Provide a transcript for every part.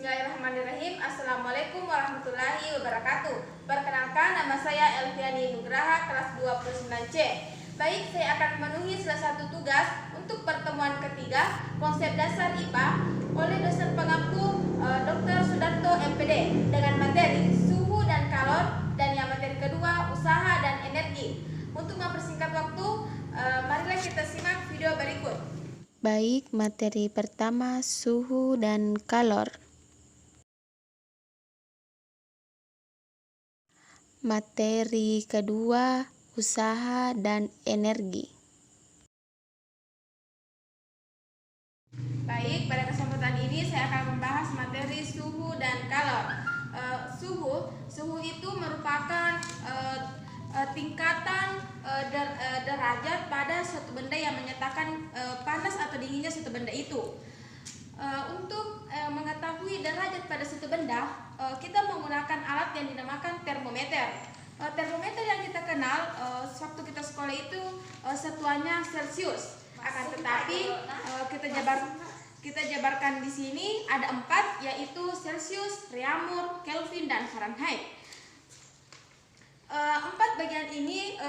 Bismillahirrahmanirrahim. Assalamualaikum warahmatullahi wabarakatuh. Perkenalkan, nama saya Elviani Nugraha, kelas 29C. Baik, saya akan memenuhi salah satu tugas untuk pertemuan ketiga konsep dasar IPA oleh dosen pengampu Dr. Sudarto MPD dengan materi suhu dan kalor, dan yang materi kedua usaha dan energi. Untuk mempersingkat waktu, marilah kita simak video berikut. Baik, materi pertama suhu dan kalor. Materi kedua usaha dan energi. Baik, pada kesempatan ini saya akan membahas materi suhu dan kalor. Suhu itu merupakan tingkatan derajat pada suatu benda yang menyatakan panas atau dinginnya suatu benda itu. Untuk mengetahui derajat pada suatu benda, kita menggunakan alat yang dinamakan termometer. Termometer yang kita kenal waktu kita sekolah itu satuannya Celcius. Akan tetapi kita jabarkan di sini ada 4, yaitu Celcius, Reaumur, Kelvin, dan Fahrenheit. 4 bagian ini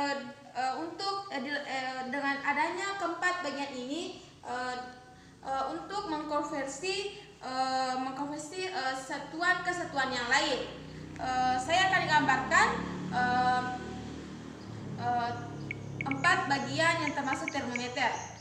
dengan adanya keempat bagian ini untuk mengkonversi satuan ke satuan yang lain. Saya akan gambarkan 4 bagian yang termasuk termometer.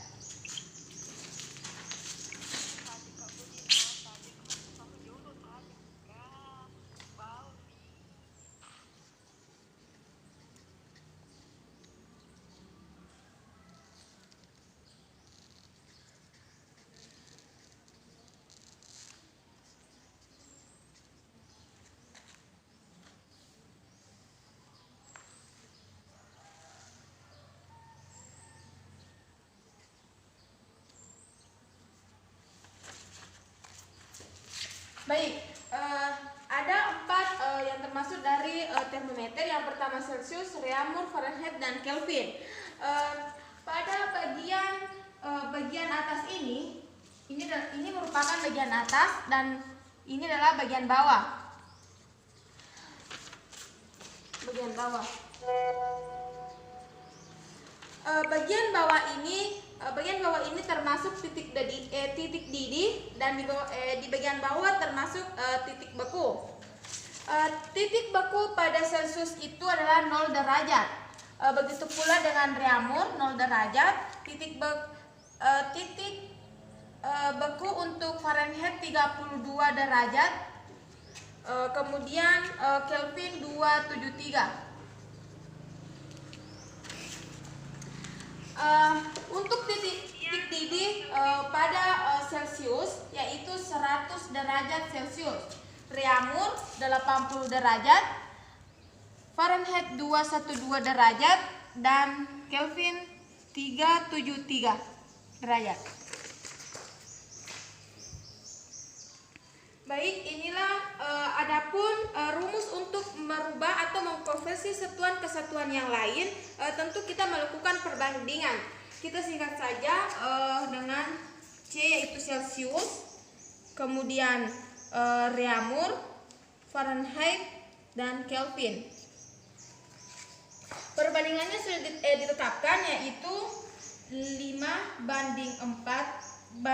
Baik, ada 4 yang termasuk dari termometer. Yang pertama Celcius, Reaumur, Fahrenheit, dan Kelvin. Pada bagian atas ini merupakan bagian atas dan ini adalah bagian bawah. Bagian bawah ini termasuk titik didih, dan di bagian bawah termasuk titik beku. Titik beku pada Celcius itu adalah 0 derajat. Begitu pula dengan Reaumur 0 derajat. Titik beku untuk Fahrenheit 32 derajat. Kemudian Kelvin 273. Untuk titik didih pada Celcius yaitu 100 derajat Celcius, Reaumur 80 derajat, Fahrenheit 212 derajat, dan Kelvin 373 derajat. Baik, inilah adapun rumus untuk merubah atau mengkonversi satuan ke satuan yang lain. Tentu kita melakukan perbandingan. Kita singkat saja dengan C, yaitu Celcius, kemudian Reaumur, Fahrenheit, dan Kelvin. Perbandingannya sudah ditetapkan, yaitu 5:4:9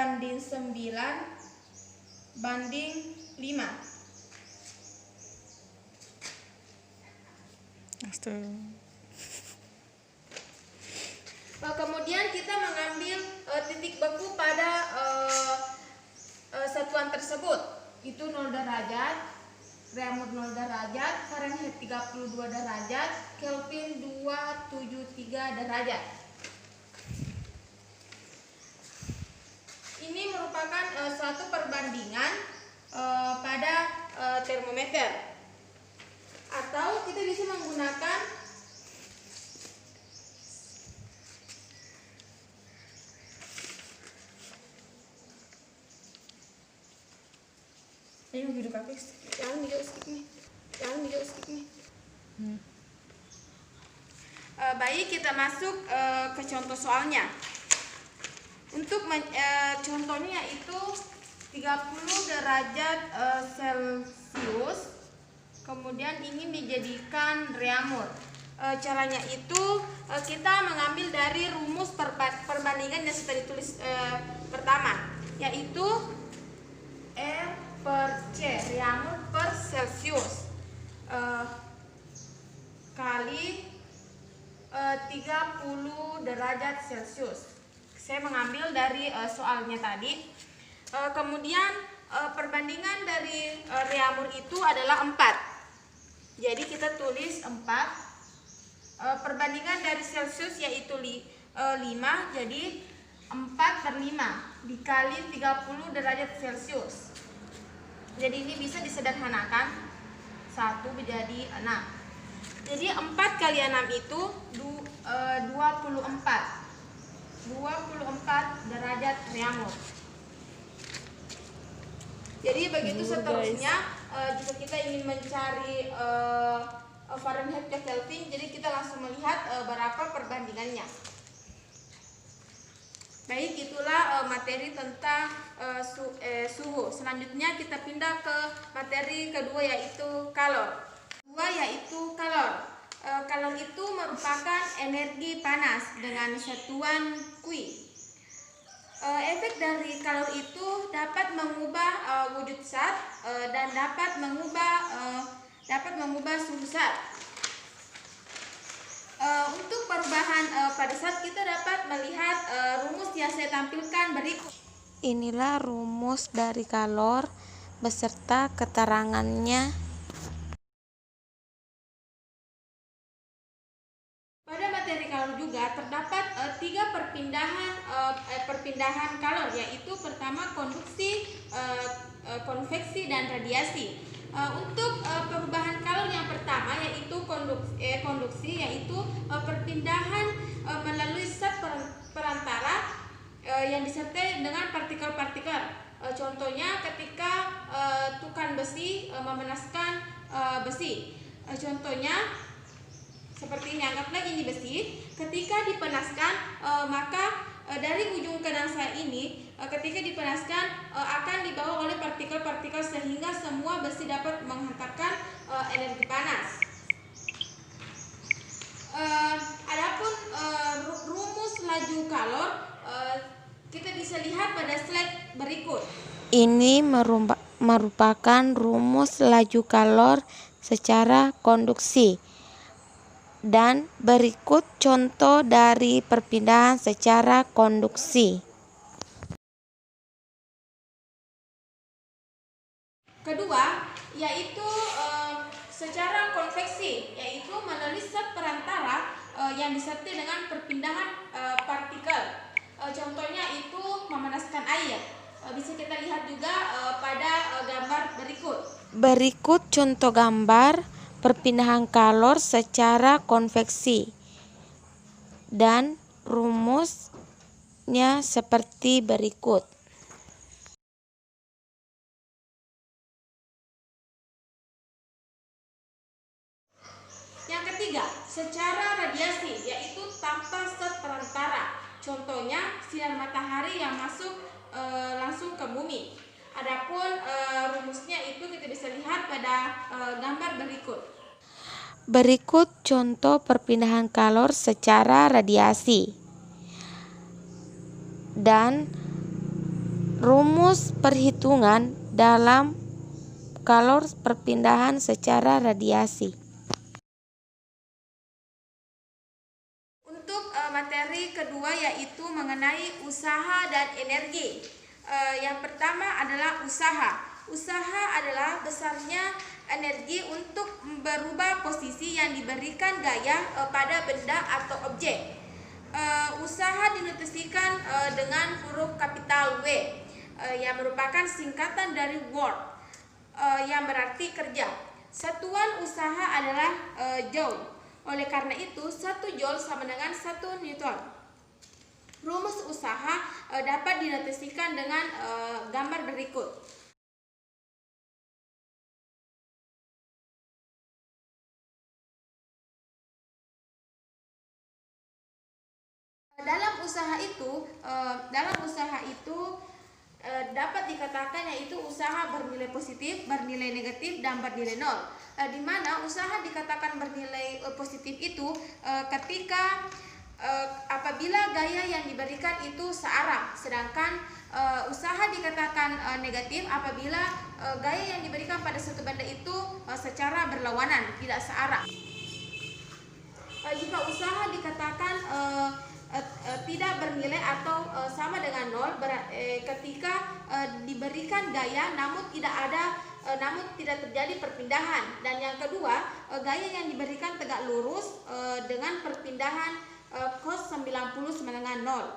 banding 5. Kemudian kita mengambil titik beku pada satuan tersebut. Itu 0 derajat, Reaumur 0 derajat, Fahrenheit 32 derajat, Kelvin 273 derajat. Ini merupakan suatu perbandingan pada termometer. Atau kita bisa menggunakan Baik, kita masuk ke contoh soalnya. Untuk contohnya yaitu 30 derajat Celcius, kemudian ingin dijadikan reamur. Caranya itu kita mengambil dari rumus perbandingan yang sudah ditulis pertama, yaitu R per C, reamur per Celcius, kali 30 derajat Celcius. Saya mengambil dari soalnya tadi. Kemudian perbandingan dari reamur itu adalah 4. Jadi kita tulis 4. Perbandingan dari Celcius yaitu 5, jadi 4 per 5 dikali 30 derajat Celcius. Jadi ini bisa disederhanakan, 1 menjadi 6. Jadi 4 kali 6 itu 24 derajat reamur. Jadi begitu seterusnya. Jika kita ingin mencari Fahrenheit ke Kelvin, jadi kita langsung melihat berapa perbandingannya. Baik, itulah materi tentang suhu. Selanjutnya kita pindah ke materi kedua, yaitu kalor. Kalor itu merupakan energi panas dengan satuan Q. Efek dari kalor itu dapat mengubah wujud zat dan dapat mengubah suhu zat. Untuk perubahan pada zat, kita dapat melihat rumus yang saya tampilkan berikut. Inilah rumus dari kalor beserta keterangannya. Pada materi kalor juga terdapat 3 perpindahan kalor, yaitu pertama konduksi, konveksi, dan radiasi. Untuk perubahan kalor yang pertama yaitu konduksi, yaitu perpindahan melalui zat perantara yang disertai dengan partikel-partikel. Contohnya ketika tukan besi memanaskan besi. Contohnya seperti ini, anggaplah ini besi. Ketika dipanaskan, maka dari ujung ke saya ini, ketika dipanaskan akan dibawa oleh partikel-partikel sehingga semua besi dapat menghantarkan energi panas. Adapun rumus laju kalor kita bisa lihat pada slide berikut. Ini merupakan rumus laju kalor secara konduksi. Dan berikut contoh dari perpindahan secara konduksi. Kedua, yaitu secara konveksi, yaitu melalui zat perantara yang disertai dengan perpindahan partikel. Contohnya itu memanaskan air. Bisa kita lihat juga pada gambar berikut. Berikut contoh gambar perpindahan kalor secara konveksi, dan rumusnya seperti berikut. Yang ketiga, secara radiasi, yaitu tanpa zat perantara. Contohnya sinar matahari yang masuk langsung ke bumi. Adapun rumusnya itu kita bisa lihat pada gambar berikut. Berikut contoh perpindahan kalor secara radiasi dan rumus perhitungan dalam kalor perpindahan secara radiasi. Untuk materi kedua yaitu mengenai usaha dan energi. Yang pertama adalah usaha. Usaha adalah besarnya energi untuk berubah posisi yang diberikan gaya pada benda atau objek. Usaha dinotasikan dengan huruf kapital W, yang merupakan singkatan dari work, yang berarti kerja. Satuan usaha adalah joule. Oleh karena itu, 1 joule sama dengan 1 newton. Rumus usaha dapat dinotasikan dengan gambar berikut. Dalam usaha itu dapat dikatakan yaitu usaha bernilai positif, bernilai negatif, dan bernilai nol. Di mana usaha dikatakan bernilai positif itu ketika apabila gaya yang diberikan itu searah, sedangkan usaha dikatakan negatif apabila gaya yang diberikan pada suatu benda itu secara berlawanan, tidak searah. Jika usaha dikatakan tidak bernilai atau sama dengan nol ketika diberikan gaya namun tidak terjadi perpindahan, dan yang kedua gaya yang diberikan tegak lurus dengan perpindahan cos 90 sama dengan nol.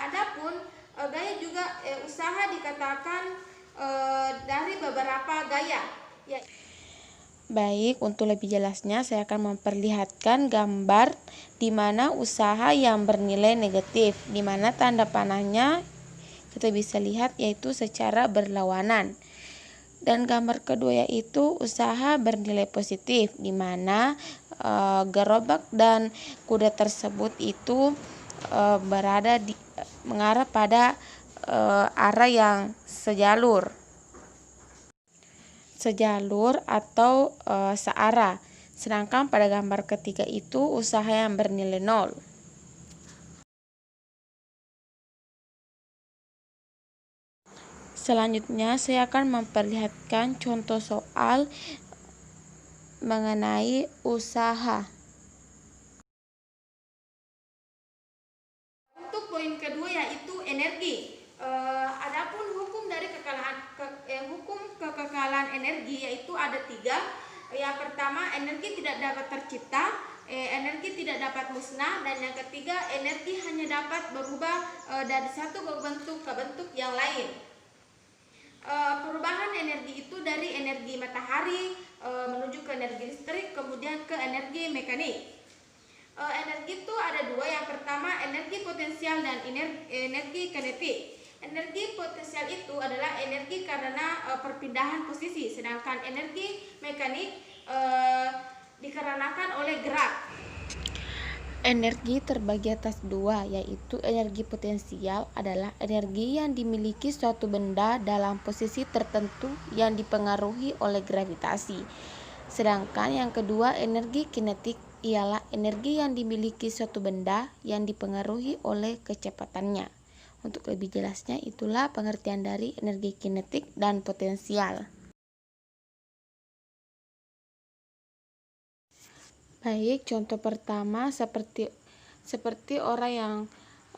Adapun gaya juga usaha dikatakan dari beberapa gaya. Baik, untuk lebih jelasnya saya akan memperlihatkan gambar di mana usaha yang bernilai negatif, di mana tanda panahnya kita bisa lihat yaitu secara berlawanan. Dan gambar kedua yaitu usaha bernilai positif, di mana gerobak dan kuda tersebut itu mengarah pada arah yang sejalur atau searah. Sedangkan pada gambar ketiga itu usaha yang bernilai nol. Selanjutnya saya akan memperlihatkan contoh soal mengenai usaha. Untuk poin kedua yaitu energi. Adapun hukum kekekalan energi yaitu ada 3. Yang pertama, energi tidak dapat tercipta, energi tidak dapat musnah, dan yang ketiga, energi hanya dapat berubah dari satu bentuk ke bentuk yang lain. Perubahan energi itu dari energi matahari menuju ke energi listrik, kemudian ke energi mekanik. Energi itu ada 2. Yang pertama energi potensial dan energi kinetik. Energi potensial itu adalah energi karena perpindahan posisi, sedangkan energi mekanik dikarenakan oleh gerak. Energi terbagi atas 2, yaitu energi potensial adalah energi yang dimiliki suatu benda dalam posisi tertentu yang dipengaruhi oleh gravitasi. Sedangkan yang kedua, energi kinetik ialah energi yang dimiliki suatu benda yang dipengaruhi oleh kecepatannya. Untuk lebih jelasnya, itulah pengertian dari energi kinetik dan potensial. Baik, contoh pertama seperti orang yang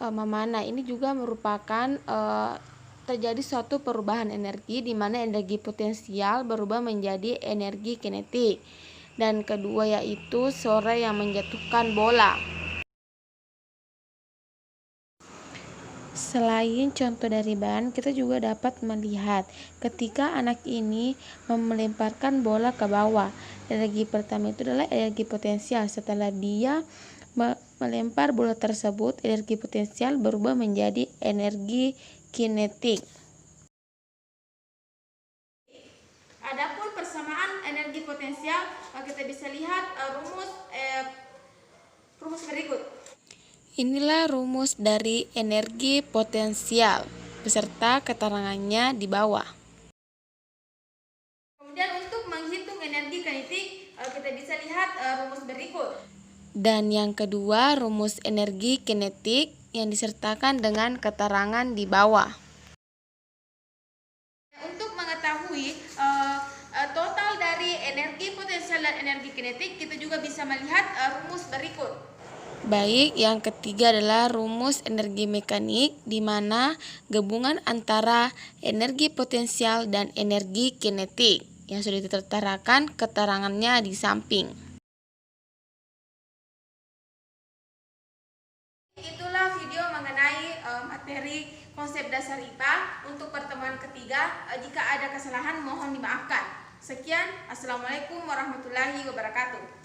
memanah. Ini juga merupakan terjadi suatu perubahan energi di mana energi potensial berubah menjadi energi kinetik. Dan kedua yaitu seorang yang menjatuhkan bola. Selain contoh dari ban, kita juga dapat melihat ketika anak ini melemparkan bola ke bawah. Energi pertama itu adalah energi potensial. Setelah dia melempar bola tersebut, energi potensial berubah menjadi energi kinetik. Adapun persamaan energi potensial, kita bisa lihat rumus berikut. Inilah rumus dari energi potensial beserta keterangannya di bawah. Kemudian untuk menghitung energi kinetik, kita bisa lihat rumus berikut. Dan yang kedua, rumus energi kinetik yang disertakan dengan keterangan di bawah. Untuk mengetahui total dari energi potensial dan energi kinetik, kita juga bisa melihat rumus berikut. Baik, yang ketiga adalah rumus energi mekanik, di mana gabungan antara energi potensial dan energi kinetik yang sudah diterterakan keterangannya di samping. Itulah video mengenai materi konsep dasar IPA untuk pertemuan ketiga. Jika ada kesalahan mohon dimaafkan. Sekian, Assalamualaikum warahmatullahi wabarakatuh.